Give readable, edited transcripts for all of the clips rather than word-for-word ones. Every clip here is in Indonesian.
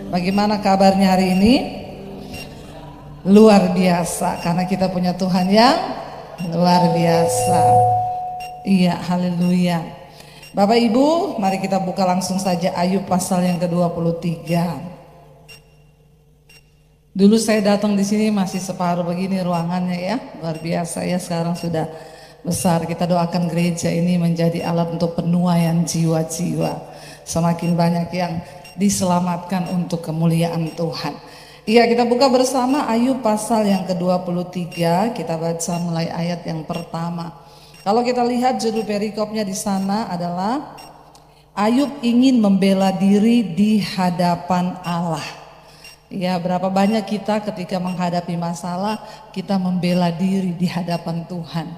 Bagaimana kabarnya hari ini? Luar biasa, karena kita punya Tuhan yang luar biasa. Iya, haleluya. Bapak Ibu, mari kita buka langsung saja Ayub pasal yang ke-23. Dulu saya datang di sini masih separuh begini ruangannya ya, luar biasa ya. Sekarang sudah besar. Kita doakan gereja ini menjadi alat untuk penuaian jiwa-jiwa. Semakin banyak yang diselamatkan untuk kemuliaan Tuhan. Iya, kita buka bersama Ayub pasal yang ke-23. Kita baca mulai ayat yang pertama. Kalau kita lihat judul perikopnya di sana adalah Ayub ingin membela diri di hadapan Allah. Ya, berapa banyak kita ketika menghadapi masalah kita membela diri di hadapan Tuhan.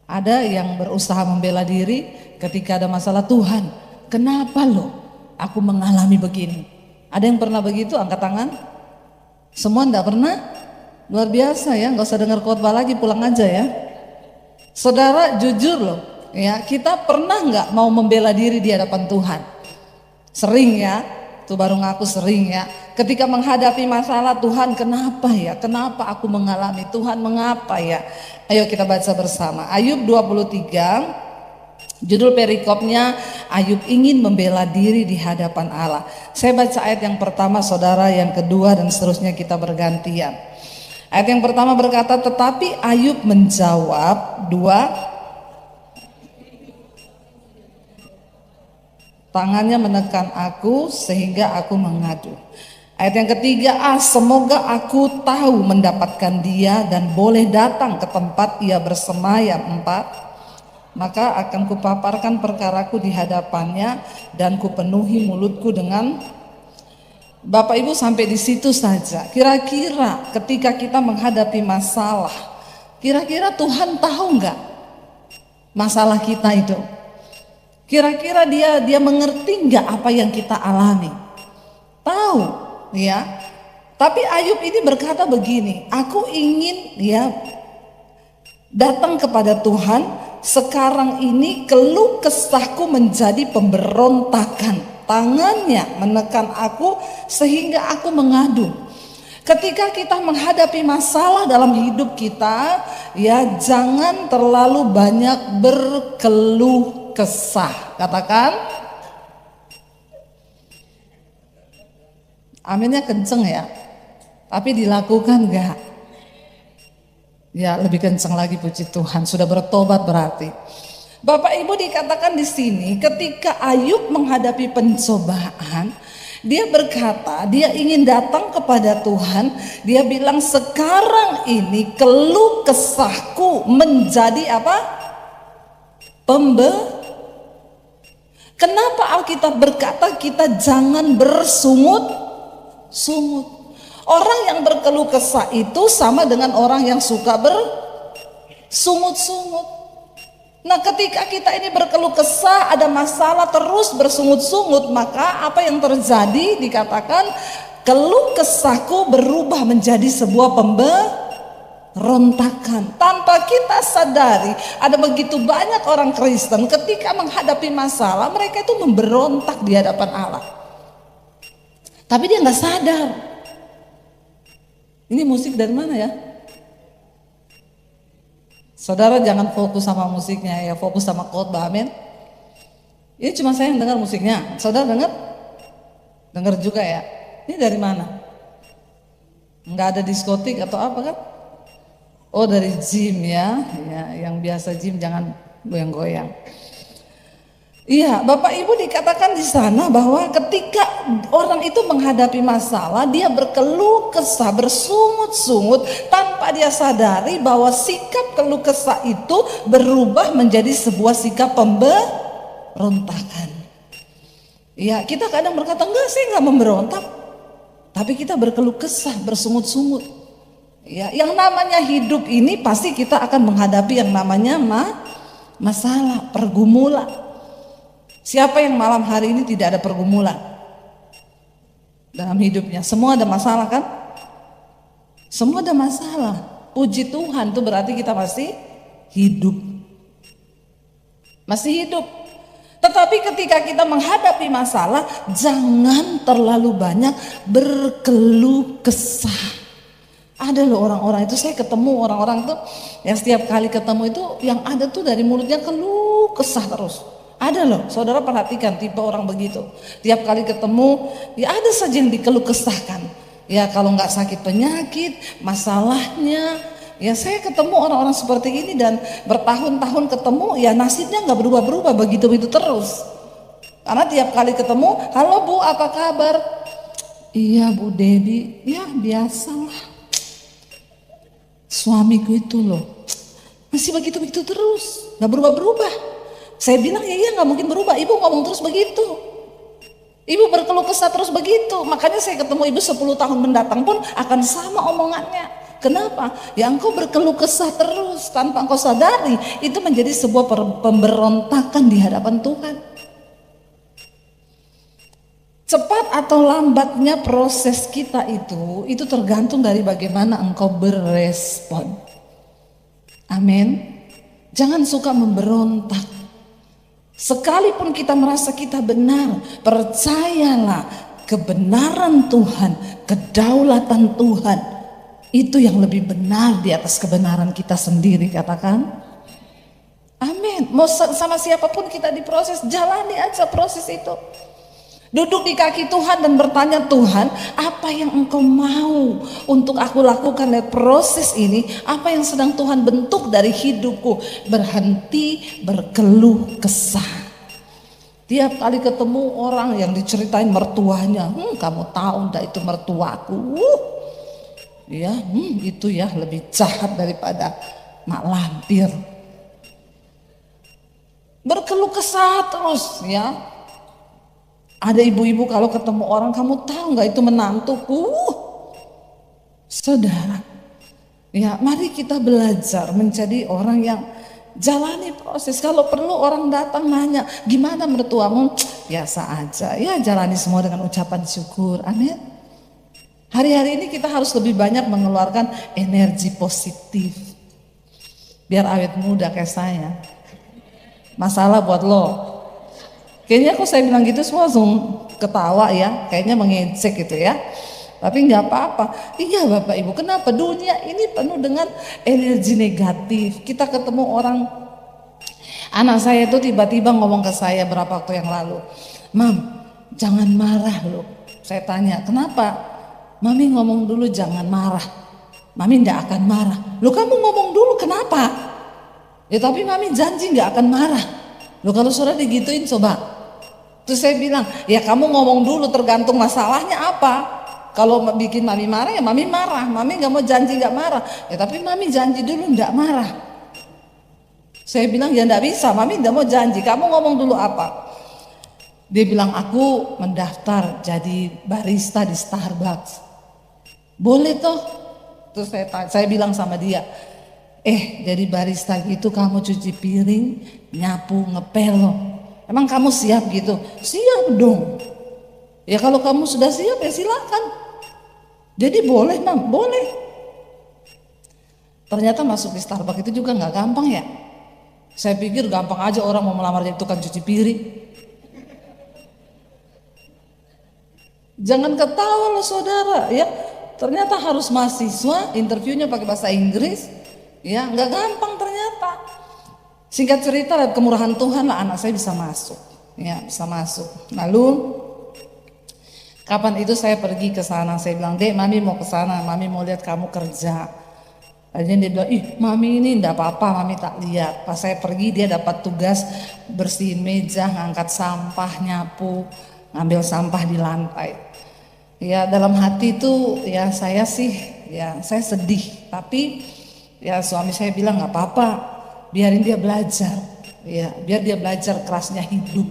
Ada yang berusaha membela diri ketika ada masalah. Tuhan, kenapa loh aku mengalami begini? Ada yang pernah begitu? Angkat tangan. Semua enggak pernah? Luar biasa ya, nggak usah dengar khotbah lagi, pulang aja ya. Saudara, jujur loh ya, kita pernah nggak mau membela diri di hadapan Tuhan? Sering ya, tuh baru ngaku sering ya. Ketika menghadapi masalah, Tuhan kenapa ya? Kenapa aku mengalami? Tuhan mengapa ya? Ayo kita baca bersama Ayub 23. Judul perikopnya Ayub ingin membela diri di hadapan Allah. Saya baca ayat yang pertama, saudara, yang kedua dan seterusnya kita bergantian. Ayat yang pertama berkata, tetapi Ayub menjawab, tangannya menekan aku sehingga aku mengadu. Ayat yang ketiga, semoga aku tahu mendapatkan dia dan boleh datang ke tempat ia bersemayam. 4, maka akan kupaparkan perkaraku di hadapannya dan kupenuhi mulutku dengan. Bapak Ibu, sampai di situ saja. Kira-kira ketika kita menghadapi masalah, kira-kira Tuhan tahu nggak masalah kita itu? Kira-kira dia mengerti nggak apa yang kita alami? Tahu ya. Tapi Ayub ini berkata begini, aku ingin ya datang kepada Tuhan. Sekarang ini keluh kesahku menjadi pemberontakan. Tangannya menekan aku sehingga aku mengadu. Ketika kita menghadapi masalah dalam hidup kita, ya jangan terlalu banyak berkeluh kesah. Katakan aminnya kenceng ya. Tapi dilakukan enggak? Ya, lebih kencang lagi, puji Tuhan, sudah bertobat berarti. Bapak Ibu, dikatakan di sini ketika Ayub menghadapi pencobaan, dia berkata dia ingin datang kepada Tuhan. Dia bilang, sekarang ini keluh kesahku menjadi apa? Kenapa Alkitab berkata kita jangan bersungut-sungut? Orang yang berkeluh kesah itu sama dengan orang yang suka bersungut-sungut. Nah, ketika kita ini berkeluh kesah, ada masalah terus bersungut-sungut, maka apa yang terjadi? Dikatakan keluh kesahku berubah menjadi sebuah pemberontakan. Tanpa kita sadari, ada begitu banyak orang Kristen ketika menghadapi masalah, mereka itu memberontak di hadapan Allah. Tapi dia nggak sadar. Ini musik dari mana ya? Saudara jangan fokus sama musiknya ya, fokus sama khotbah, amin. Ini cuma saya yang dengar musiknya. Saudara dengar? Dengar juga ya. Ini dari mana? Enggak ada diskotik atau apa kan? Oh, dari gym ya. Ya, yang biasa gym jangan goyang-goyang. Iya, Bapak Ibu, dikatakan di sana bahwa ketika orang itu menghadapi masalah, dia berkeluh kesah, bersungut-sungut tanpa dia sadari bahwa sikap keluh kesah itu berubah menjadi sebuah sikap pemberontakan. Iya, kita kadang berkata, enggak sih, enggak memberontak. Tapi kita berkeluh kesah, bersungut-sungut. Ya, yang namanya hidup ini pasti kita akan menghadapi yang namanya masalah, pergumulan. Siapa yang malam hari ini tidak ada pergumulan dalam hidupnya? Semua ada masalah kan? Semua ada masalah. Puji Tuhan, itu berarti kita masih hidup. Masih hidup. Tetapi ketika kita menghadapi masalah, jangan terlalu banyak berkeluh kesah. Ada loh orang-orang itu, saya ketemu orang-orang tuh yang setiap kali ketemu itu yang ada tuh dari mulutnya keluh kesah terus. Ada loh, saudara perhatikan tipe orang begitu. Tiap kali ketemu, ya ada saja yang dikeluh kesahkan. Ya kalau nggak sakit penyakit, masalahnya. Ya saya ketemu orang-orang seperti ini dan bertahun-tahun ketemu, ya nasibnya nggak berubah-berubah, begitu-begitu terus. Karena tiap kali ketemu, halo Bu, apa kabar? Iya Bu Dedi, ya biasalah. Suamiku itu loh, masih begitu-begitu terus, nggak berubah-berubah. Saya bilang ya iya nggak mungkin berubah, ibu ngomong terus begitu. Ibu berkeluh kesah terus begitu, makanya saya ketemu ibu 10 tahun mendatang pun akan sama omongannya. Kenapa? Ya engkau berkeluh kesah terus tanpa engkau sadari, itu menjadi sebuah pemberontakan di hadapan Tuhan. Cepat atau lambatnya proses kita itu tergantung dari bagaimana engkau berespon. Amin. Jangan suka memberontak. Sekalipun kita merasa kita benar, percayalah kebenaran Tuhan, kedaulatan Tuhan, itu yang lebih benar di atas kebenaran kita sendiri, katakan. Amin. Mau sama siapapun kita diproses, jalani aja proses itu. Duduk di kaki Tuhan dan bertanya, Tuhan, apa yang engkau mau untuk aku lakukan dari proses ini? Apa yang sedang Tuhan bentuk dari hidupku? Berhenti berkeluh kesah. Tiap kali ketemu orang yang diceritain mertuanya, kamu tahu enggak itu mertuaku? Ya, itu ya lebih jahat daripada mak lampir. Berkeluh kesah terus ya. Ada ibu-ibu kalau ketemu orang, kamu tahu nggak itu menantuku? Saudara, ya mari kita belajar menjadi orang yang jalani proses. Kalau perlu orang datang nanya, gimana mertuamu? Biasa aja, ya jalani semua dengan ucapan syukur. Amin. Hari-hari ini kita harus lebih banyak mengeluarkan energi positif. Biar awet muda kayak saya. Masalah buat lo. Kayaknya kok saya bilang gitu semua langsung ketawa ya, kayaknya mengejek gitu ya. Tapi nggak apa-apa. Iya Bapak Ibu, kenapa dunia ini penuh dengan energi negatif. Kita ketemu orang, anak saya itu tiba-tiba ngomong ke saya berapa waktu yang lalu, Mam, jangan marah loh. Saya tanya, kenapa? Mami ngomong dulu jangan marah. Mami nggak akan marah. Loh kamu ngomong dulu kenapa? Ya tapi Mami janji nggak akan marah. Loh kalau saudara digituin coba. Terus saya bilang, ya kamu ngomong dulu tergantung masalahnya apa. Kalau bikin Mami marah ya Mami marah. Mami gak mau janji gak marah. Ya tapi Mami janji dulu gak marah. Saya bilang ya gak bisa, Mami gak mau janji. Kamu ngomong dulu apa? Dia bilang aku mendaftar jadi barista di Starbucks. Boleh toh? Terus saya bilang sama dia, jadi barista gitu kamu cuci piring, nyapu, ngepel loh. Emang kamu siap gitu? Siap dong. Ya kalau kamu sudah siap ya silakan. Jadi boleh Mam, boleh. Ternyata masuk di Starbucks itu juga nggak gampang ya. Saya pikir gampang aja orang mau melamar jadi tukang cuci piring. Jangan ketawa loh saudara ya. Ternyata harus mahasiswa, interviewnya pakai bahasa Inggris. Ya nggak gampang ternyata. Singkat cerita, kemurahan Tuhan lah anak saya bisa masuk, ya bisa masuk. Lalu kapan itu saya pergi ke sana, saya bilang, Dek, Mami mau ke sana, Mami mau lihat kamu kerja. Akhirnya dia bilang, ih Mami ini enggak apa-apa, Mami tak lihat. Pas saya pergi dia dapat tugas bersihin meja, ngangkat sampah, nyapu, ngambil sampah di lantai. Ya dalam hati itu ya saya sih, ya saya sedih. Tapi ya suami saya bilang nggak apa-apa. Biarin dia belajar, ya biar dia belajar kerasnya hidup.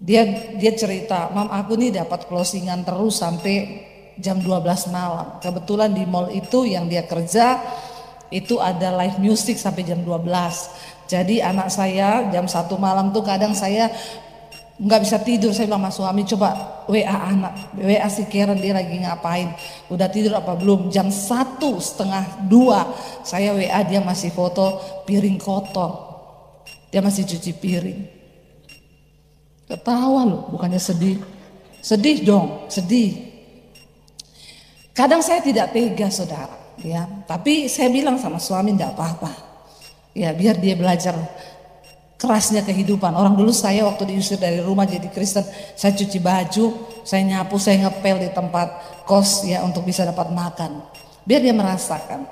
Dia cerita, Mam aku nih dapat closingan terus sampai jam 12 malam. Kebetulan di mall itu yang dia kerja itu ada live music sampai jam 12. Jadi anak saya jam 1 malam tuh kadang saya nggak bisa tidur. Saya bilang sama suami, coba WA anak, WA si Karen dia lagi ngapain, udah tidur apa belum. Jam 1:30, 2 saya WA dia masih foto piring kotor, dia masih cuci piring. Ketawa loh, bukannya sedih. Sedih dong, sedih. Kadang saya tidak tega saudara, ya. Tapi saya bilang sama suami enggak apa-apa. Ya biar dia belajar kerasnya kehidupan. Orang dulu saya waktu diusir dari rumah jadi Kristen, saya cuci baju, saya nyapu, saya ngepel di tempat kos ya untuk bisa dapat makan. Biar dia merasakan.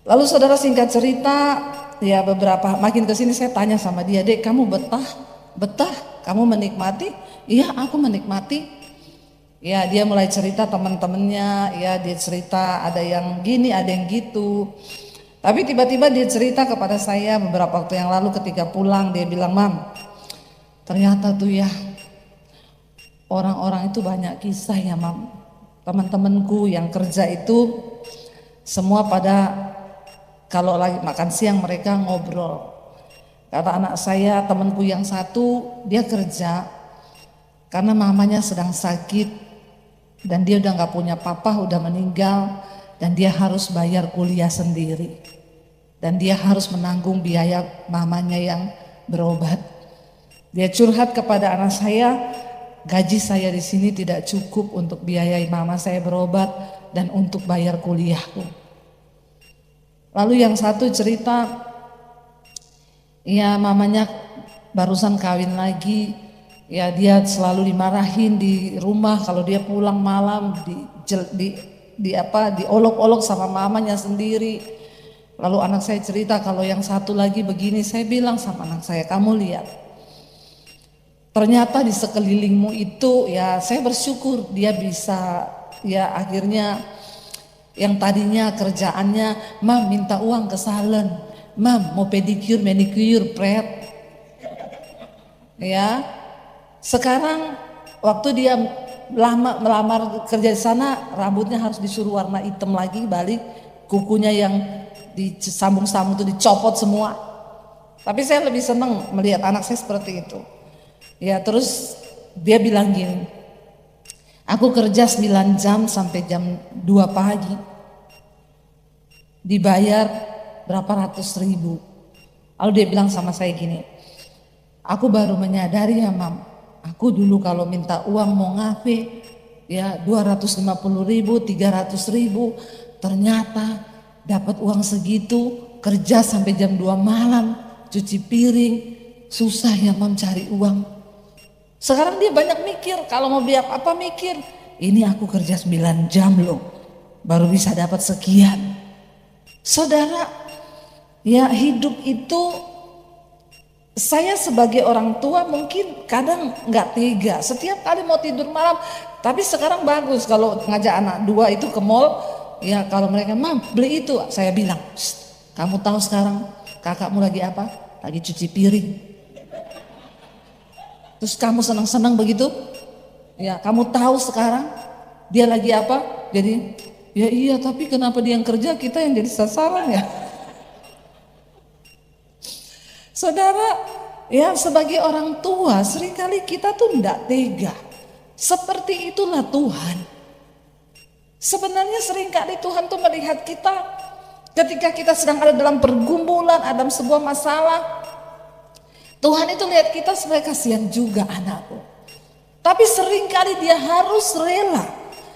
Lalu saudara singkat cerita, ya beberapa makin kesini saya tanya sama dia, Dek kamu betah? Betah? Kamu menikmati? Iya aku menikmati. Ya dia mulai cerita teman-temannya, ya dia cerita ada yang gini ada yang gitu. Tapi tiba-tiba dia cerita kepada saya beberapa waktu yang lalu ketika pulang dia bilang, Mam ternyata tuh ya orang-orang itu banyak kisah ya Mam. Teman-temanku yang kerja itu semua pada kalau lagi makan siang mereka ngobrol. Kata anak saya temanku yang satu dia kerja karena mamanya sedang sakit dan dia udah gak punya papa, udah meninggal dan dia harus bayar kuliah sendiri dan dia harus menanggung biaya mamanya yang berobat. Dia curhat kepada anak saya, gaji saya di sini tidak cukup untuk biayai mama saya berobat dan untuk bayar kuliahku. Lalu yang satu cerita, ya mamanya barusan kawin lagi, ya dia selalu dimarahin di rumah kalau dia pulang malam diolok-olok sama mamanya sendiri. Lalu anak saya cerita kalau yang satu lagi begini, saya bilang sama anak saya, kamu lihat ternyata di sekelilingmu itu ya saya bersyukur dia bisa ya akhirnya yang tadinya kerjaannya Mam minta uang ke salon, Mam mau pedicure manicure pret ya sekarang waktu dia melamar kerja di sana rambutnya harus disuruh warna hitam lagi balik, kukunya yang disambung-sambung itu dicopot semua. Tapi saya lebih senang melihat anak saya seperti itu. Ya terus dia bilang gini, aku kerja 9 jam sampai jam 2 pagi dibayar berapa ratus ribu. Lalu dia bilang sama saya gini, aku baru menyadari ya Mam, aku dulu kalau minta uang mau ngafe ya 250 ribu, 300 ribu, ternyata dapat uang segitu kerja sampai jam 2 malam, cuci piring, susah ya Mam cari uang. Sekarang dia banyak mikir, kalau mau beli apa-apa mikir, ini aku kerja 9 jam loh, baru bisa dapat sekian. Saudara, ya hidup itu saya sebagai orang tua mungkin kadang nggak tega, setiap kali mau tidur malam. Tapi sekarang bagus kalau ngajak anak 2 itu ke mall, ya kalau mereka Mam beli itu, saya bilang, kamu tahu sekarang kakakmu lagi apa? Lagi cuci piring. Terus kamu senang-senang begitu? Ya kamu tahu sekarang dia lagi apa? Jadi ya iya tapi kenapa dia yang kerja kita yang jadi sasaran ya? Saudara, ya sebagai orang tua seringkali kita tuh tidak tega. Seperti itulah Tuhan. Sebenarnya seringkali Tuhan tuh melihat kita ketika kita sedang ada dalam pergumulan, ada sebuah masalah. Tuhan itu lihat kita sebagai kasihan juga anakku. Tapi seringkali dia harus rela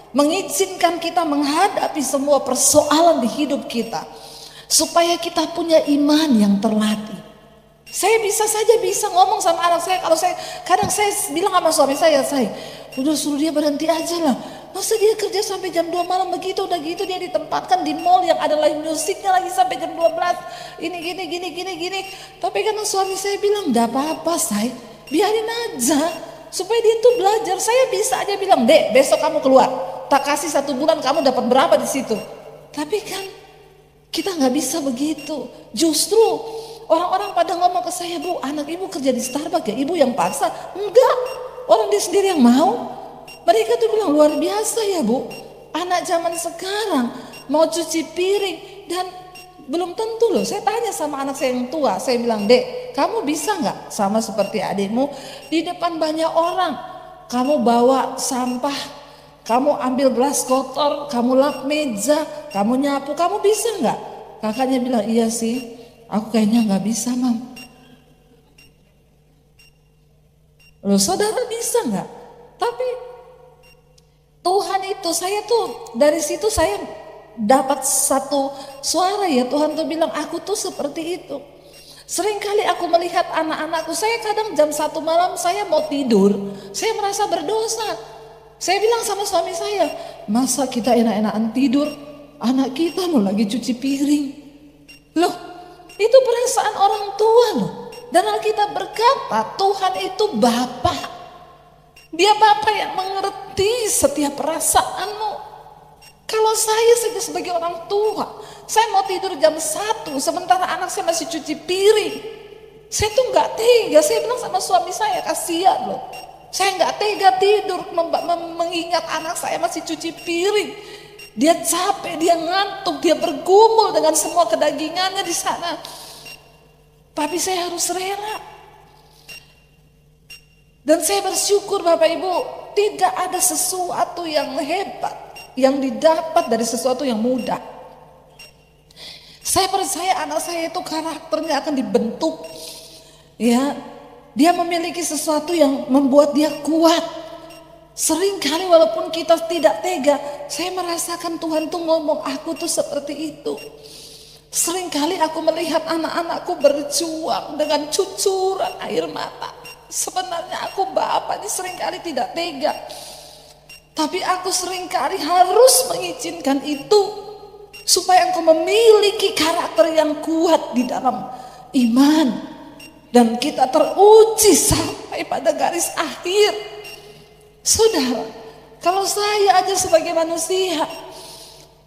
mengizinkan kita menghadapi semua persoalan di hidup kita. Supaya kita punya iman yang terlatih. Saya bisa ngomong sama anak saya, kalau kadang saya bilang sama suami saya udah suruh dia berhenti aja lah. Masa dia kerja sampai jam 2 malam begitu, udah gitu dia ditempatkan di mall yang ada live musiknya lagi sampai jam 12. Ini gini. Tapi kan suami saya bilang, enggak apa-apa say, biarin aja supaya dia tuh belajar. Saya bisa aja bilang, Dek besok kamu keluar, tak kasih 1 bulan kamu dapat berapa di situ. Tapi kan kita nggak bisa begitu. Justru orang-orang pada ngomong ke saya, Bu anak ibu kerja di Starbucks ya, ibu yang paksa. Enggak, orang dia sendiri yang mau. Mereka tuh bilang luar biasa ya Bu, anak zaman sekarang mau cuci piring dan belum tentu loh. Saya tanya sama anak saya yang tua, saya bilang, Dek kamu bisa nggak sama seperti adikmu di depan banyak orang kamu bawa sampah, kamu ambil gelas kotor, kamu lap meja, kamu nyapu, kamu bisa nggak? Kakaknya bilang, iya sih aku kayaknya nggak bisa Mam. Loh saudara bisa nggak? Tapi Tuhan itu, saya tuh dari situ saya dapat satu suara ya, Tuhan tuh bilang aku tuh seperti itu. Seringkali aku melihat anak-anakku, saya kadang jam 1 malam saya mau tidur, saya merasa berdosa. Saya bilang sama suami saya, masa kita enak-enakan tidur, anak kita loh lagi cuci piring. Loh, itu perasaan orang tua loh. Dan Alkitab berkata, Tuhan itu Bapa. Dia Bapa yang mengerti setiap perasaanmu. Kalau saya sebagai orang tua, saya mau tidur jam 1, sementara anak saya masih cuci piring. Saya tuh nggak tega, saya bilang sama suami saya, kasihan loh. Saya nggak tega tidur mengingat anak saya masih cuci piring. Dia capek, dia ngantuk, dia bergumul dengan semua kedagingannya di sana. Tapi saya harus rela. Dan saya bersyukur Bapak Ibu, tidak ada sesuatu yang hebat yang didapat dari sesuatu yang mudah. Saya percaya anak saya itu karakternya akan dibentuk. Ya, dia memiliki sesuatu yang membuat dia kuat. Seringkali walaupun kita tidak tega, saya merasakan Tuhan tuh ngomong aku tuh seperti itu. Seringkali aku melihat anak-anakku berjuang dengan cucuran air mata. Sebenarnya aku Bapak ini seringkali tidak tega. Tapi aku seringkali harus mengizinkan itu supaya engkau memiliki karakter yang kuat di dalam iman. Dan kita teruji sampai pada garis akhir. Saudara, kalau saya aja sebagai manusia,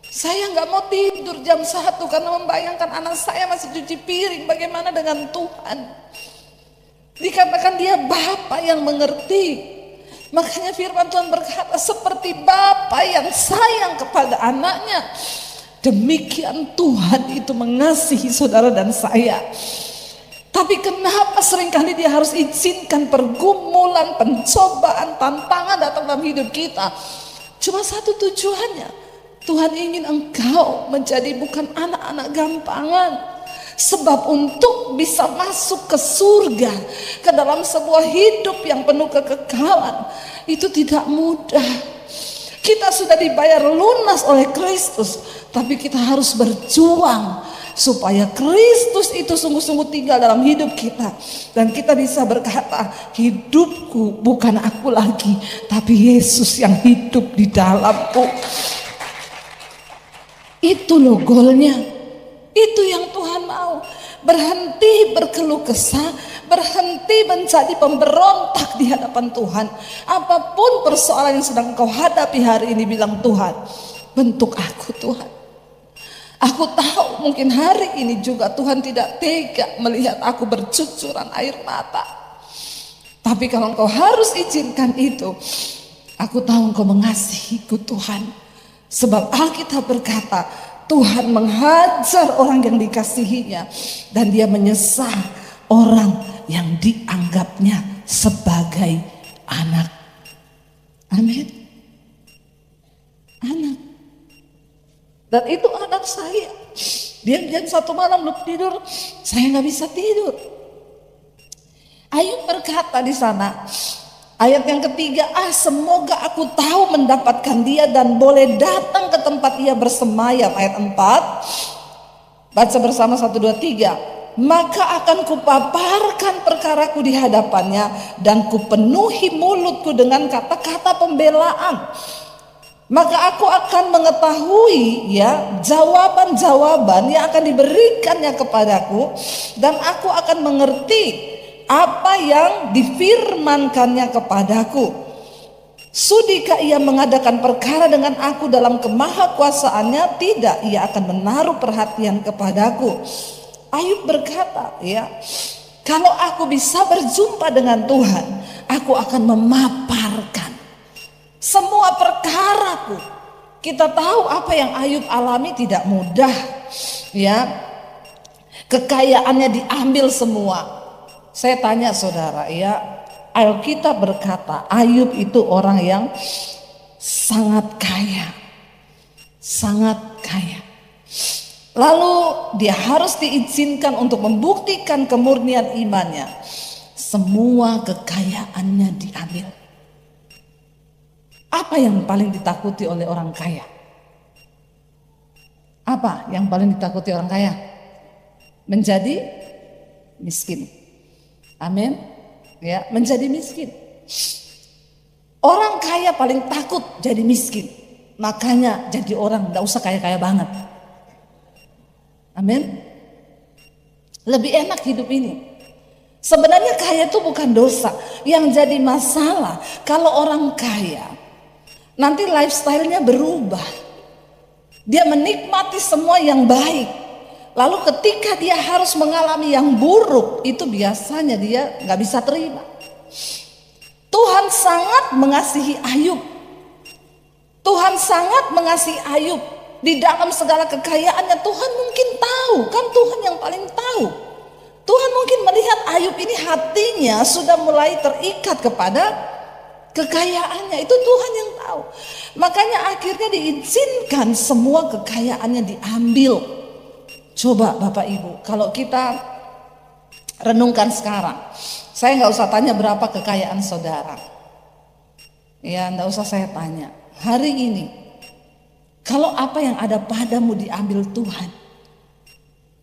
saya nggak mau tidur jam 1 karena membayangkan anak saya masih cuci piring. Bagaimana dengan Tuhan? Dikatakan dia Bapa yang mengerti. Makanya firman Tuhan berkata, seperti Bapa yang sayang kepada anaknya, demikian Tuhan itu mengasihi saudara dan saya. Tapi kenapa seringkali dia harus izinkan pergumulan, pencobaan, tantangan datang dalam hidup kita? Cuma satu tujuannya, Tuhan ingin engkau menjadi bukan anak-anak gampangan. Sebab untuk bisa masuk ke surga, ke dalam sebuah hidup yang penuh kekekalan, itu tidak mudah. Kita sudah dibayar lunas oleh Kristus, tapi kita harus berjuang supaya Kristus itu sungguh-sungguh tinggal dalam hidup kita. Dan kita bisa berkata, hidupku bukan aku lagi, tapi Yesus yang hidup di dalamku. Itu loh goalnya. Itu yang Tuhan mau. Berhenti berkeluh kesah, berhenti menjadi pemberontak di hadapan Tuhan. Apapun persoalan yang sedang kau hadapi hari ini, bilang Tuhan, bentuk aku Tuhan. Aku tahu mungkin hari ini juga Tuhan tidak tega melihat aku bercucuran air mata. Tapi kalau engkau harus izinkan itu, aku tahu engkau mengasihiku Tuhan. Sebab Alkitab berkata, Tuhan menghajar orang yang dikasihinya, dan dia menyesal orang yang dianggapnya sebagai anak. Amin. Anak. Dan itu anak saya. Dia jam 1 malam belum tidur, saya nggak bisa tidur. Ayub berkata di sana, ayat yang ketiga, semoga aku tahu mendapatkan dia dan boleh datang ke tempat ia bersemayam. Ayat 4, baca bersama 1, 2, 3. Maka akan kupaparkan perkaraku di hadapannya, dan kupenuhi mulutku dengan kata-kata pembelaan. Maka aku akan mengetahui ya jawaban-jawaban yang akan diberikannya kepadaku, dan aku akan mengerti apa yang difirmankannya kepadaku. Sudikah ia mengadakan perkara dengan aku dalam kemahakuasaannya? Tidak, ia akan menaruh perhatian kepadaku. Ayub berkata, ya, kalau aku bisa berjumpa dengan Tuhan, aku akan memaparkan semua perkaraku. Kita tahu apa yang Ayub alami tidak mudah, ya. Kekayaannya diambil semua. Saya tanya saudara, ya, Alkitab berkata Ayub itu orang yang sangat kaya, sangat kaya. Lalu dia harus diizinkan untuk membuktikan kemurnian imannya. semua kekayaannya diambil. Apa yang paling ditakuti oleh orang kaya? Apa yang paling ditakuti orang kaya? Menjadi miskin. Amin. Ya, menjadi miskin. Orang kaya paling takut jadi miskin. Makanya jadi orang gak usah kaya-kaya banget. Amin. Lebih enak hidup ini. Sebenarnya kaya itu bukan dosa. Yang jadi masalah kalau orang kaya nanti lifestyle-nya berubah. Dia menikmati semua yang baik. Lalu ketika dia harus mengalami yang buruk, itu biasanya dia gak bisa terima. Tuhan sangat mengasihi Ayub. Tuhan sangat mengasihi Ayub. Di dalam segala kekayaannya Tuhan mungkin tahu. Kan Tuhan yang paling tahu. Tuhan mungkin melihat Ayub ini hatinya sudah mulai terikat kepada kekayaannya. Itu Tuhan yang tahu. Makanya akhirnya diizinkan semua kekayaannya diambil. Coba Bapak Ibu, kalau kita renungkan sekarang. Saya nggak usah tanya berapa kekayaan saudara. Ya, nggak usah saya tanya. Hari ini, kalau apa yang ada padamu diambil Tuhan,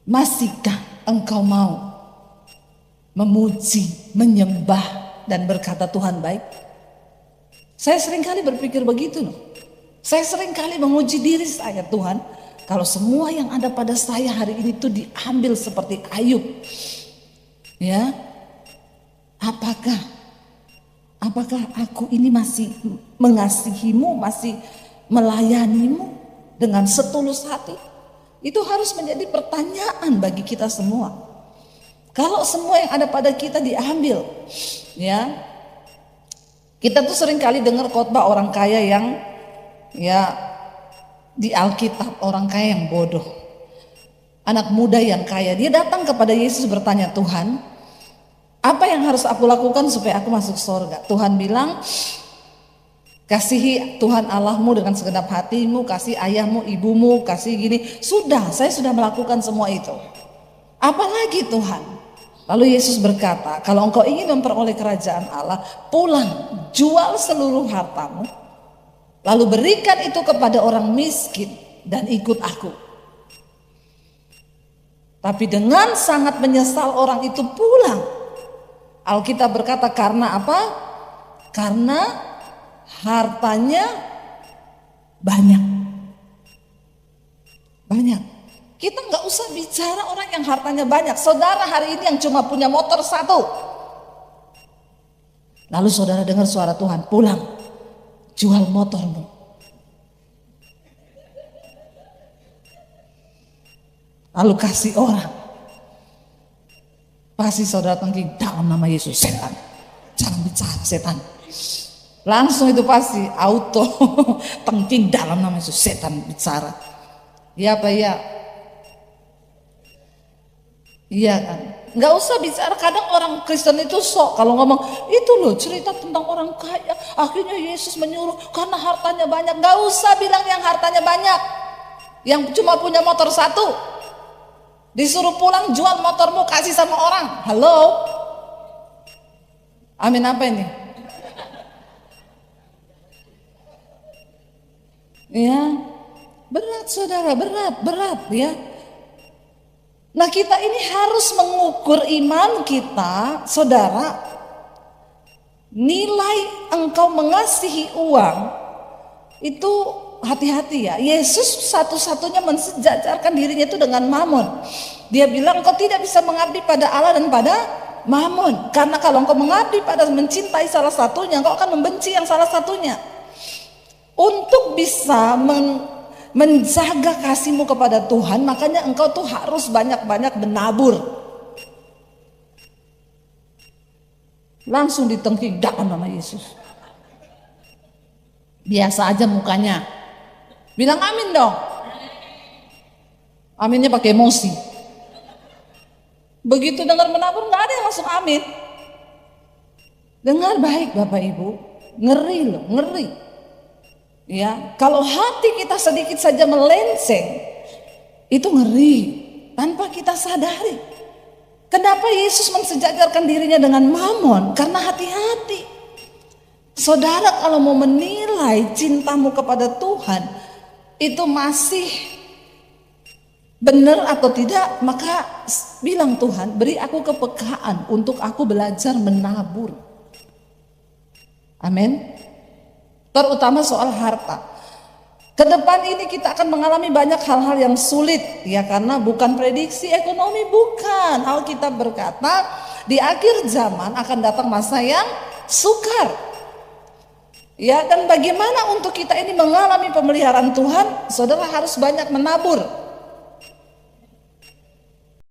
masihkah engkau mau memuji, menyembah, dan berkata Tuhan baik? Saya seringkali berpikir begitu loh. Saya seringkali menguji diri saya, Tuhan, kalau semua yang ada pada saya hari ini tuh diambil seperti Ayub, ya, apakah aku ini masih mengasihimu, masih melayanimu dengan setulus hati? Itu harus menjadi pertanyaan bagi kita semua. Kalau semua yang ada pada kita diambil, ya, kita tuh sering kali dengar khotbah orang kaya yang, ya, di Alkitab orang kaya yang bodoh, anak muda yang kaya. Dia datang kepada Yesus bertanya, Tuhan, apa yang harus aku lakukan supaya aku masuk surga? Tuhan bilang, kasihi Tuhan Allahmu dengan segenap hatimu, kasih ayahmu, ibumu, kasih gini. Sudah, saya sudah melakukan semua itu. Apalagi Tuhan? Lalu Yesus berkata, kalau engkau ingin memperoleh kerajaan Allah, pulang, jual seluruh hartamu, lalu berikan itu kepada orang miskin dan ikut aku. Tapi dengan sangat menyesal orang itu pulang. Alkitab berkata karena apa? Karena hartanya banyak. Banyak. Kita nggak usah bicara orang yang hartanya banyak. Saudara hari ini yang cuma punya motor satu. Lalu saudara dengar suara Tuhan, pulang, jual motormu. Lalu kasih orang. Pasti saudara tengking, dalam nama Yesus, setan, jangan bicara setan. Langsung itu pasti auto tengking, dalam nama Yesus, setan bicara. Iya apa ya? Iya kan? Nggak usah bicara. Kadang orang Kristen itu sok kalau ngomong itu loh cerita tentang orang kaya, akhirnya Yesus menyuruh karena hartanya banyak. Nggak usah bilang yang hartanya banyak, yang cuma punya motor satu. Disuruh pulang, jual motormu, kasih sama orang. Halo? Amin apa ini? Ya, berat saudara, berat ya. Nah kita ini harus mengukur iman kita, saudara. Nilai engkau mengasihi uang itu hati-hati ya. Yesus satu-satunya mensejajarkan dirinya itu dengan Mamon. Dia bilang engkau tidak bisa mengabdi pada Allah dan pada Mamon. Karena kalau engkau mengabdi pada mencintai salah satunya, engkau akan membenci yang salah satunya. Untuk bisa menjaga kasihmu kepada Tuhan, makanya engkau tuh harus banyak-banyak menabur. Langsung ditengking dalam nama Yesus. Biasa aja mukanya. Bilang amin dong. Aminnya pakai emosi. Begitu dengar menabur nggak ada yang langsung amin. Dengar baik Bapak Ibu, ngeri loh, ngeri. Ya, kalau hati kita sedikit saja melenceng, itu ngeri tanpa kita sadari. Kenapa Yesus mensejajarkan dirinya dengan mamon? Karena hati-hati. Saudara kalau mau menilai cintamu kepada Tuhan itu masih benar atau tidak, maka bilang, Tuhan beri aku kepekaan untuk aku belajar menabur. Amin. Terutama soal harta. Kedepan ini kita akan mengalami banyak hal-hal yang sulit, ya, karena bukan prediksi ekonomi, bukan. Alkitab berkata di akhir zaman akan datang masa yang sukar. Ya, dan bagaimana untuk kita ini mengalami pemeliharaan Tuhan? Saudara harus banyak menabur.